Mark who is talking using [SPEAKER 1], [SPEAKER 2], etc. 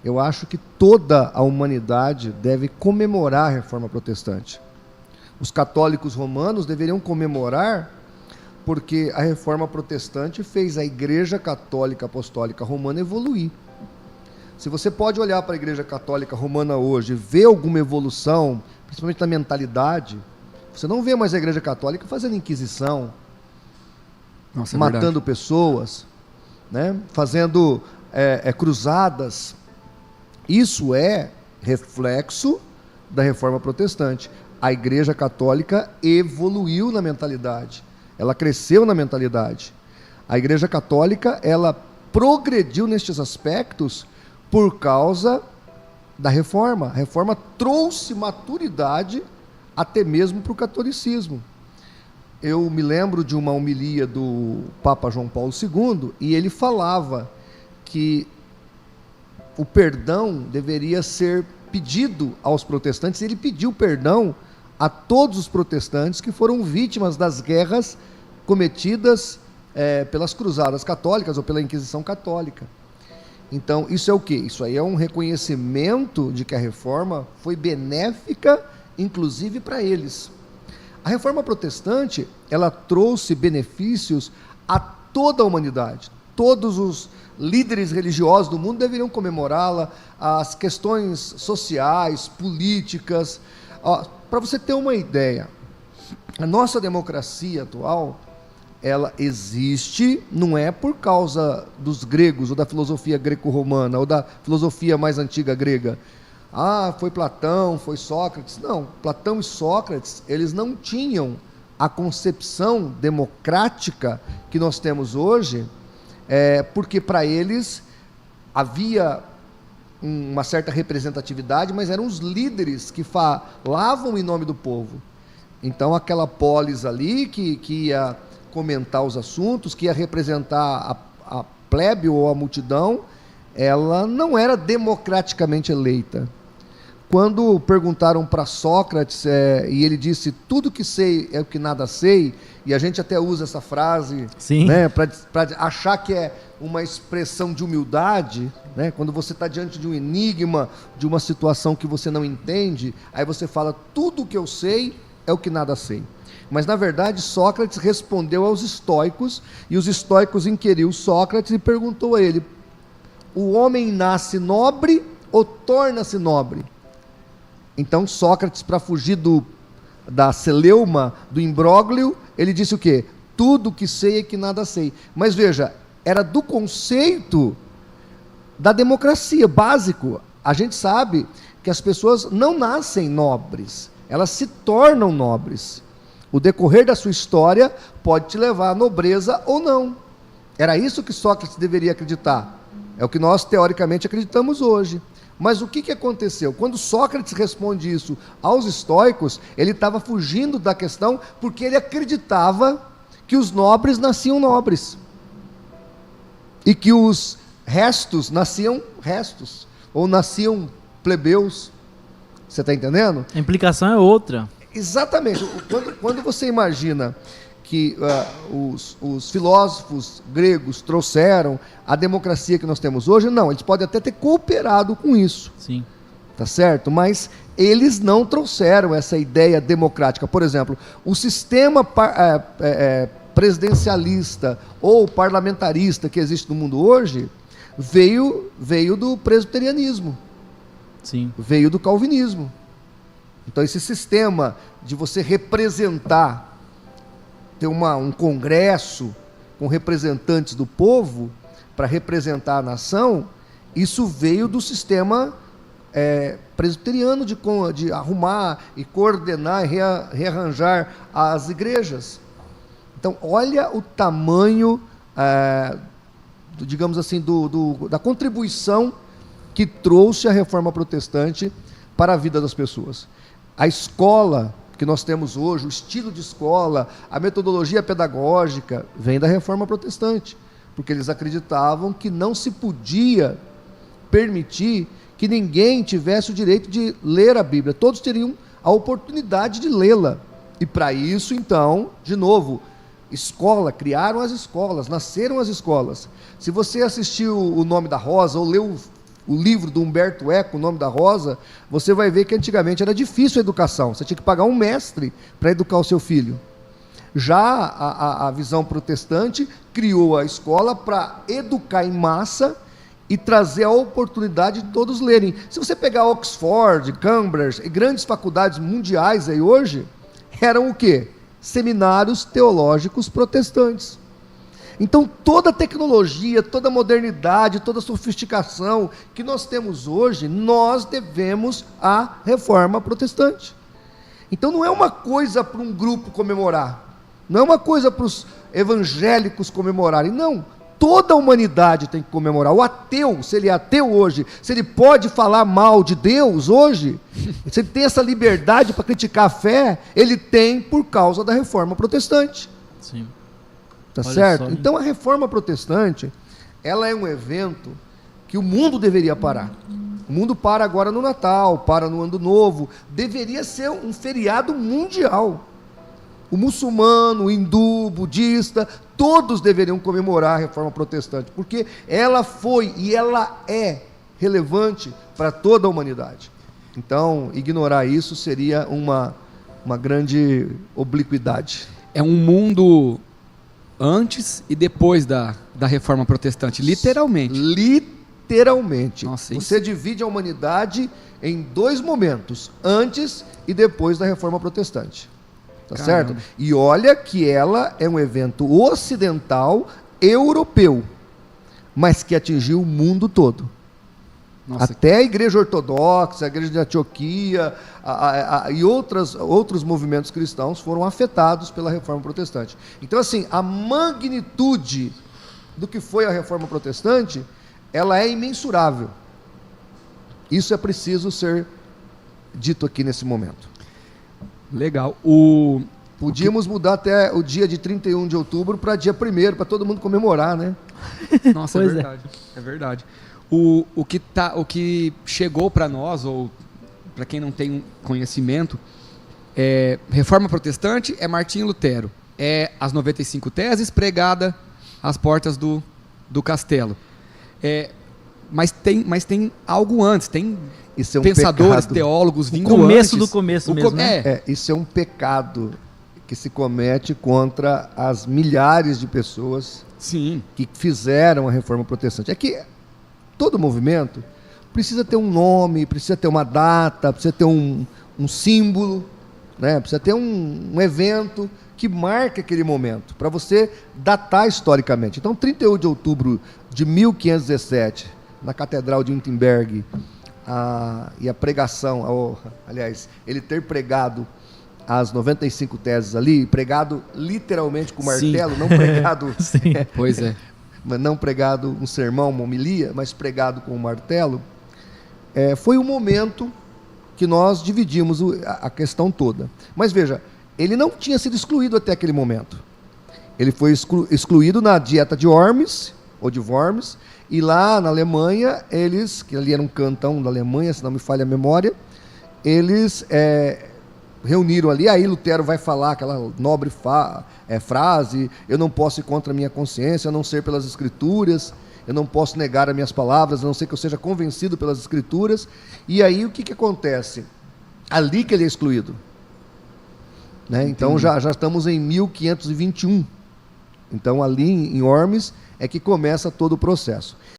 [SPEAKER 1] Eu acho que toda a humanidade deve comemorar a Reforma Protestante. Os católicos romanos deveriam comemorar porque a Reforma Protestante fez a Igreja Católica Apostólica Romana evoluir. Se você pode olhar para a Igreja Católica Romana hoje e ver alguma evolução, principalmente na mentalidade, você não vê mais a Igreja Católica fazendo inquisição, matando pessoas, né? Fazendo cruzadas. Isso é reflexo da Reforma Protestante. A Igreja Católica evoluiu na mentalidade, ela cresceu na mentalidade. A Igreja Católica, ela progrediu nestes aspectos por causa da Reforma. A Reforma trouxe maturidade até mesmo para o catolicismo. Eu me lembro de uma homilia do Papa João Paulo II, e ele falava que o perdão deveria ser pedido aos protestantes. Ele pediu perdão a todos os protestantes que foram vítimas das guerras cometidas pelas cruzadas católicas ou pela Inquisição Católica. Então, isso é o quê? Isso aí é um reconhecimento de que a Reforma foi benéfica, inclusive para eles. A Reforma Protestante, ela trouxe benefícios a toda a humanidade. Todos os líderes religiosos do mundo deveriam comemorá-la, as questões sociais, políticas. Para você ter uma ideia, a nossa democracia atual, ela existe, não é por causa dos gregos, ou da filosofia greco-romana, ou da filosofia mais antiga grega. Foi Platão, foi Sócrates. Não, Platão e Sócrates, eles não tinham a concepção democrática que nós temos hoje, porque para eles havia uma certa representatividade, mas eram os líderes que falavam em nome do povo. Então, aquela polis ali que ia comentar os assuntos, que ia representar a plebe ou a multidão, ela não era democraticamente eleita. Quando perguntaram para Sócrates, e ele disse, tudo que sei é o que nada sei, e a gente até usa essa frase, né, para achar que é uma expressão de humildade, né, quando você está diante de um enigma, de uma situação que você não entende, aí você fala, tudo que eu sei é o que nada sei. Mas, na verdade, Sócrates respondeu aos estoicos, e os estoicos inquiriu Sócrates e perguntou a ele, o homem nasce nobre ou torna-se nobre? Então, Sócrates, para fugir da celeuma, do imbróglio, ele disse o quê? Tudo que sei é que nada sei. Mas veja, era do conceito da democracia, básico. A gente sabe que as pessoas não nascem nobres, elas se tornam nobres. O decorrer da sua história pode te levar à nobreza ou não. Era isso que Sócrates deveria acreditar. É o que nós, teoricamente, acreditamos hoje. Mas o que aconteceu? Quando Sócrates responde isso aos estoicos, ele estava fugindo da questão porque ele acreditava que os nobres nasciam nobres e que os restos nasciam restos, ou nasciam plebeus. Você está entendendo?
[SPEAKER 2] A implicação é outra.
[SPEAKER 1] Exatamente. Quando você imagina que os filósofos gregos trouxeram a democracia que nós temos hoje, não, eles podem até ter cooperado com isso.
[SPEAKER 2] Sim.
[SPEAKER 1] Tá certo? Mas eles não trouxeram essa ideia democrática. Por exemplo, o sistema presidencialista ou parlamentarista que existe no mundo hoje veio do presbiterianismo.
[SPEAKER 2] Sim.
[SPEAKER 1] Veio do calvinismo. Então, esse sistema de você representar, ter um congresso com representantes do povo para representar a nação, isso veio do sistema presbiteriano de arrumar e coordenar e rearranjar as igrejas. Então, olha o tamanho, digamos assim, da contribuição que trouxe a Reforma Protestante para a vida das pessoas. A escola que nós temos hoje, o estilo de escola, a metodologia pedagógica, vem da Reforma Protestante, porque eles acreditavam que não se podia permitir que ninguém tivesse o direito de ler a Bíblia, todos teriam a oportunidade de lê-la, e para isso, então, de novo, escola, criaram as escolas, nasceram as escolas. Se você assistiu O Nome da Rosa, ou leu o livro do Humberto Eco, O Nome da Rosa, você vai ver que antigamente era difícil a educação. Você tinha que pagar um mestre para educar o seu filho. Já a visão protestante criou a escola para educar em massa e trazer a oportunidade de todos lerem. Se você pegar Oxford, Cambridge e grandes faculdades mundiais aí hoje, eram o quê? Seminários teológicos protestantes. Então, toda a tecnologia, toda a modernidade, toda a sofisticação que nós temos hoje, nós devemos à reforma protestante. Então, não é uma coisa para um grupo comemorar, não é uma coisa para os evangélicos comemorarem, não. Toda a humanidade tem que comemorar. O ateu, se ele é ateu hoje, se ele pode falar mal de Deus hoje, se ele tem essa liberdade para criticar a fé, ele tem por causa da reforma protestante.
[SPEAKER 2] Sim.
[SPEAKER 1] Tá certo? Então a reforma protestante, ela é um evento que o mundo deveria parar. O mundo para agora no Natal, para no Ano Novo. Deveria ser um feriado mundial. O muçulmano, o hindu, o budista, todos deveriam comemorar a reforma protestante, porque ela foi e ela é relevante para toda a humanidade. Então, ignorar isso seria uma grande obliquidade.
[SPEAKER 3] É um mundo antes e depois da reforma protestante, literalmente.
[SPEAKER 1] Literalmente.
[SPEAKER 3] Nossa,
[SPEAKER 1] você divide a humanidade em dois momentos, antes e depois da reforma protestante. Tá certo? E olha que ela é um evento ocidental europeu, mas que atingiu o mundo todo. Nossa. Até a igreja ortodoxa, a igreja de Antioquia e outros movimentos cristãos foram afetados pela reforma protestante. Então, assim, a magnitude do que foi a reforma protestante, ela é imensurável. Isso é preciso ser dito aqui nesse momento.
[SPEAKER 3] Legal.
[SPEAKER 1] Podíamos mudar até o dia de 31 de outubro para dia 1º, para todo mundo comemorar, né?
[SPEAKER 3] Nossa, é verdade. É verdade. O que chegou para nós, ou para quem não tem conhecimento, reforma protestante é Martinho Lutero. É as 95 teses pregada às portas do castelo. Mas tem algo antes, tem
[SPEAKER 1] isso é um
[SPEAKER 3] pensadores,
[SPEAKER 1] pecado.
[SPEAKER 3] teólogos vindo
[SPEAKER 2] antes. O começo
[SPEAKER 3] antes.
[SPEAKER 2] do começo mesmo, né?
[SPEAKER 1] Isso é um pecado que se comete contra as milhares de pessoas
[SPEAKER 3] Sim.
[SPEAKER 1] que fizeram a reforma protestante. É que todo movimento precisa ter um nome, precisa ter uma data, precisa ter um símbolo, né? Precisa ter um evento que marque aquele momento, para você datar historicamente. Então, 31 de outubro de 1517, na Catedral de Wittenberg, e a pregação, aliás, ele ter pregado as 95 teses ali, pregado literalmente com martelo,
[SPEAKER 3] Sim.
[SPEAKER 1] não pregado...
[SPEAKER 3] Pois é.
[SPEAKER 1] Não pregado um sermão, uma homilia, mas pregado com um martelo, foi um momento que nós dividimos a questão toda. Mas veja, ele não tinha sido excluído até aquele momento. Ele foi excluído na Dieta de Worms, ou de Worms, e lá na Alemanha, que ali era um cantão da Alemanha, se não me falha a memória, eles reuniram ali, aí Lutero vai falar aquela nobre frase: eu não posso ir contra a minha consciência, a não ser pelas Escrituras, eu não posso negar as minhas palavras, a não ser que eu seja convencido pelas Escrituras. E aí o que acontece? Ali que ele é excluído. Né? Então já estamos em 1521. Então ali em Worms é que começa todo o processo.